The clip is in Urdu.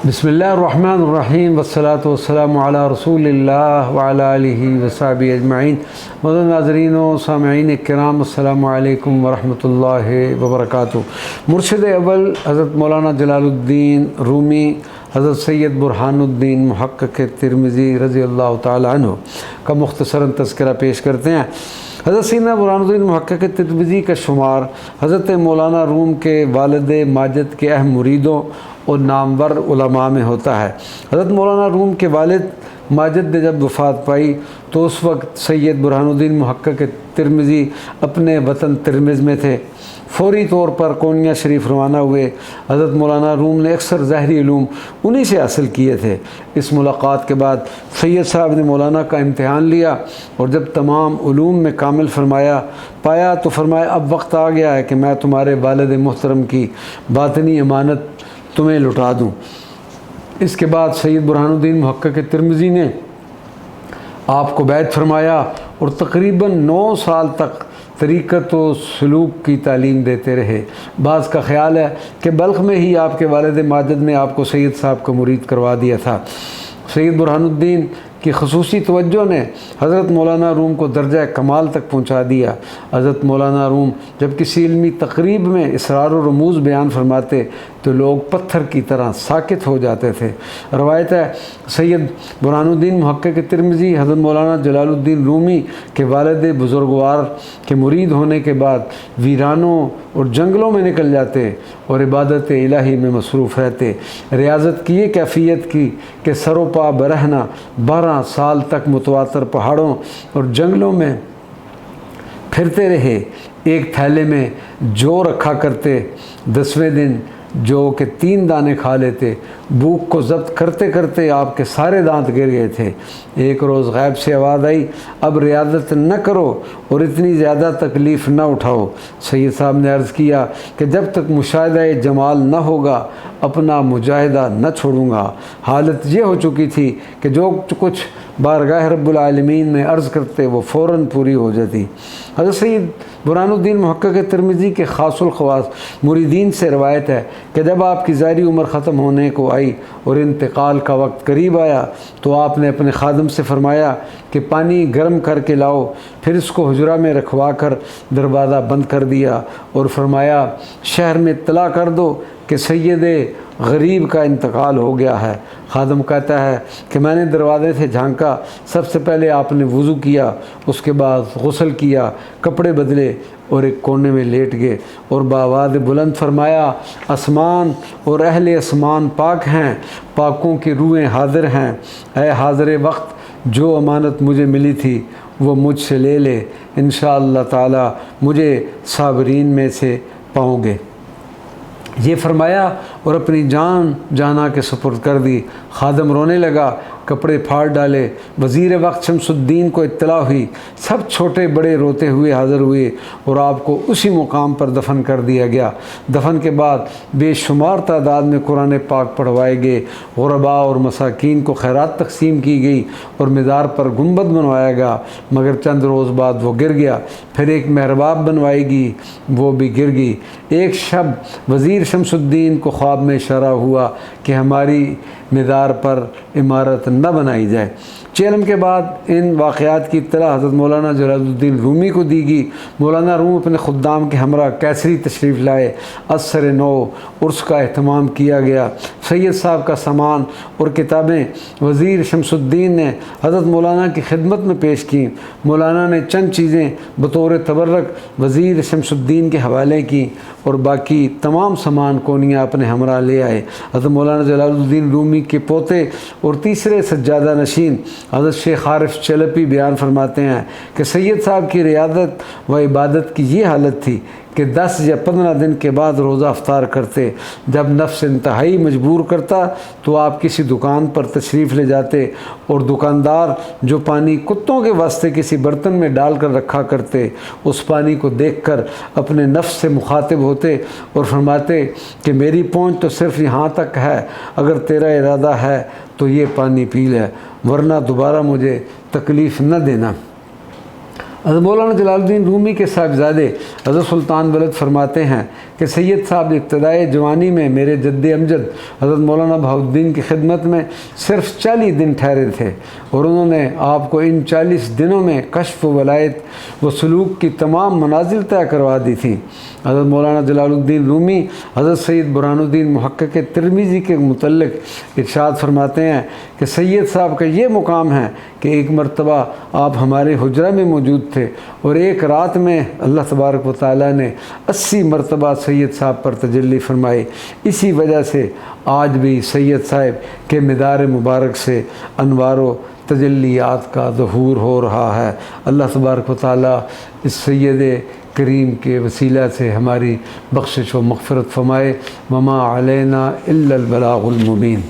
بسم اللہ الرحمن الرحیم والصلاة والسلام علی رسول اللہ وعلی آلہ وصحبہ اجمعین۔ مدن ناظرین و سامعین کرام، السلام علیکم ورحمۃ اللہ وبرکاتہ۔ مرشد اول حضرت مولانا جلال الدین رومی حضرت سید برہان الدین محقق ترمذی رضی اللہ تعالی عنہ کا مختصراً تذکرہ پیش کرتے ہیں۔ حضرت سیدنا برہان الدین محقق ترمذی کا شمار حضرت مولانا روم کے والد ماجد کے اہم مریدوں اور نامور علماء میں ہوتا ہے۔ حضرت مولانا روم کے والد ماجد نے جب وفات پائی تو اس وقت سید برہان الدین محقق ترمذی اپنے وطن ترمذ میں تھے۔ فوری طور پر کونیا شریف روانہ ہوئے۔ حضرت مولانا روم نے اکثر ظاہری علوم انہی سے حاصل کیے تھے۔ اس ملاقات کے بعد سید صاحب نے مولانا کا امتحان لیا اور جب تمام علوم میں کامل پایا تو فرمایا اب وقت آ گیا ہے کہ میں تمہارے والد محترم کی باطنی امانت تمہیں لٹا دوں۔ اس کے بعد سید برہان الدین محقق ترمذی نے آپ کو بیعت فرمایا اور تقریباً 9 سال تک طریقت و سلوک کی تعلیم دیتے رہے۔ بعض کا خیال ہے کہ بلخ میں ہی آپ کے والد ماجد نے آپ کو سید صاحب کا مرید کروا دیا تھا۔ سید برہان الدین کی خصوصی توجہ نے حضرت مولانا روم کو درجہ کمال تک پہنچا دیا۔ حضرت مولانا روم جب کسی علمی تقریب میں اسرار و رموز بیان فرماتے تو لوگ پتھر کی طرح ساکت ہو جاتے تھے۔ روایت ہے سید برہان الدین محقق ترمذی حضرت مولانا جلال الدین رومی کے والد بزرگوار کے مرید ہونے کے بعد ویرانوں اور جنگلوں میں نکل جاتے اور عبادت الہی میں مصروف رہتے۔ ریاضت کی یہ کیفیت کی کہ سر و پا برہنہ 12 سال تک متواتر پہاڑوں اور جنگلوں میں پھرتے رہے۔ ایک تھیلے میں جو رکھا کرتے، 10ویں دن جو کہ 3 دانے کھا لیتے۔ بھوک کو ضبط کرتے کرتے آپ کے سارے دانت گر گئے تھے۔ ایک روز غیب سے آواز آئی اب ریاضت نہ کرو اور اتنی زیادہ تکلیف نہ اٹھاؤ۔ سید صاحب نے عرض کیا کہ جب تک مشاہدہ جمال نہ ہوگا اپنا مجاہدہ نہ چھوڑوں گا۔ حالت یہ ہو چکی تھی کہ جو کچھ بارگاہ رب العالمین میں عرض کرتے وہ فوراً پوری ہو جاتی۔ حضرت سید برہان الدین محقق ترمذی کے خاص الخواص مریدین سے روایت ہے کہ جب آپ کی ظاہری عمر ختم ہونے کو آئی اور انتقال کا وقت قریب آیا تو آپ نے اپنے خادم سے فرمایا کہ پانی گرم کر کے لاؤ، پھر اس کو حجرہ میں رکھوا کر دروازہ بند کر دیا اور فرمایا شہر میں اطلاع کر دو کہ سید غریب کا انتقال ہو گیا ہے۔ خادم کہتا ہے کہ میں نے دروازے سے جھانکا، سب سے پہلے آپ نے وضو کیا، اس کے بعد غسل کیا، کپڑے بدلے اور ایک کونے میں لیٹ گئے اور بآواز بلند فرمایا آسمان اور اہل آسمان پاک ہیں، پاکوں کی روحیں حاضر ہیں۔ اے حاضر وقت، جو امانت مجھے ملی تھی وہ مجھ سے لے لے، انشاءاللہ تعالی مجھے صابرین میں سے پاؤں گے۔ یہ فرمایا اور اپنی جان جانا کے سپرد کر دی۔ خادم رونے لگا، کپڑے پھاڑ ڈالے۔ وزیر وقت شمس الدین کو اطلاع ہوئی، سب چھوٹے بڑے روتے ہوئے حاضر ہوئے اور آپ کو اسی مقام پر دفن کر دیا گیا۔ دفن کے بعد بے شمار تعداد میں قرآن پاک پڑھوائے گئے، غرباء اور مساکین کو خیرات تقسیم کی گئی اور مزار پر گنبد بنوایا گیا، مگر چند روز بعد وہ گر گیا۔ پھر ایک محراب بنوائی گئی، وہ بھی گر گئی۔ ایک شب وزیر شمس الدین کو خواب میں اشارہ ہوا کہ ہماری مزار پر عمارت نہ بنائی جائے۔ چیلم کے بعد ان واقعات کی اطلاع حضرت مولانا جلال الدین رومی کو دی گئی۔ مولانا روم اپنے خدام کے ہمراہ کیسری تشریف لائے۔ عصر نو عرس کا اہتمام کیا گیا۔ سید صاحب کا سامان اور کتابیں وزیر شمس الدین نے حضرت مولانا کی خدمت میں پیش کیں۔ مولانا نے چند چیزیں بطور تبرک وزیر شمس الدین کے حوالے کی اور باقی تمام سامان کونیا اپنے ہمراہ لے آئے۔ حضرت مولانا جلال الدین رومی کے پوتے اور تیسرے سجادہ نشین حضرت شیخ عارف چلپی بیان فرماتے ہیں کہ سید صاحب کی ریاضت و عبادت کی یہ حالت تھی کہ 10 یا 15 دن کے بعد روزہ افطار کرتے۔ جب نفس انتہائی مجبور کرتا تو آپ کسی دکان پر تشریف لے جاتے اور دکاندار جو پانی کتوں کے واسطے کسی برتن میں ڈال کر رکھا کرتے اس پانی کو دیکھ کر اپنے نفس سے مخاطب ہوتے اور فرماتے کہ میری پہنچ تو صرف یہاں تک ہے، اگر تیرا ارادہ ہے تو یہ پانی پی لے، ورنہ دوبارہ مجھے تکلیف نہ دینا۔ حضرت مولانا جلال الدین رومی کے صاحبزادے حضرت سلطان ولد فرماتے ہیں کہ سید صاحب ابتدائی جوانی میں میرے جد امجد حضرت مولانا بہاؤالدین کی خدمت میں صرف 40 دن ٹھہرے تھے، اور انہوں نے آپ کو ان 40 دنوں میں کشف و ولایت و سلوک کی تمام منازل طے کروا دی تھیں۔ حضرت مولانا جلال الدین رومی حضرت سید برہان الدین محقق ترمذی کے متعلق ارشاد فرماتے ہیں کہ سید صاحب کا یہ مقام ہے کہ ایک مرتبہ آپ ہمارے حجرہ میں موجود تھے، اور ایک رات میں اللہ تبارک و تعالیٰ نے 80 مرتبہ سید صاحب پر تجلی فرمائی۔ اسی وجہ سے آج بھی سید صاحب کے مدار مبارک سے انوار و تجلیات کا ظہور ہو رہا ہے۔ اللہ تبارک و تعالیٰ اس سید کریم کے وسیلہ سے ہماری بخشش و مغفرت فرمائے۔ وما علینا الا البلاغ المبین۔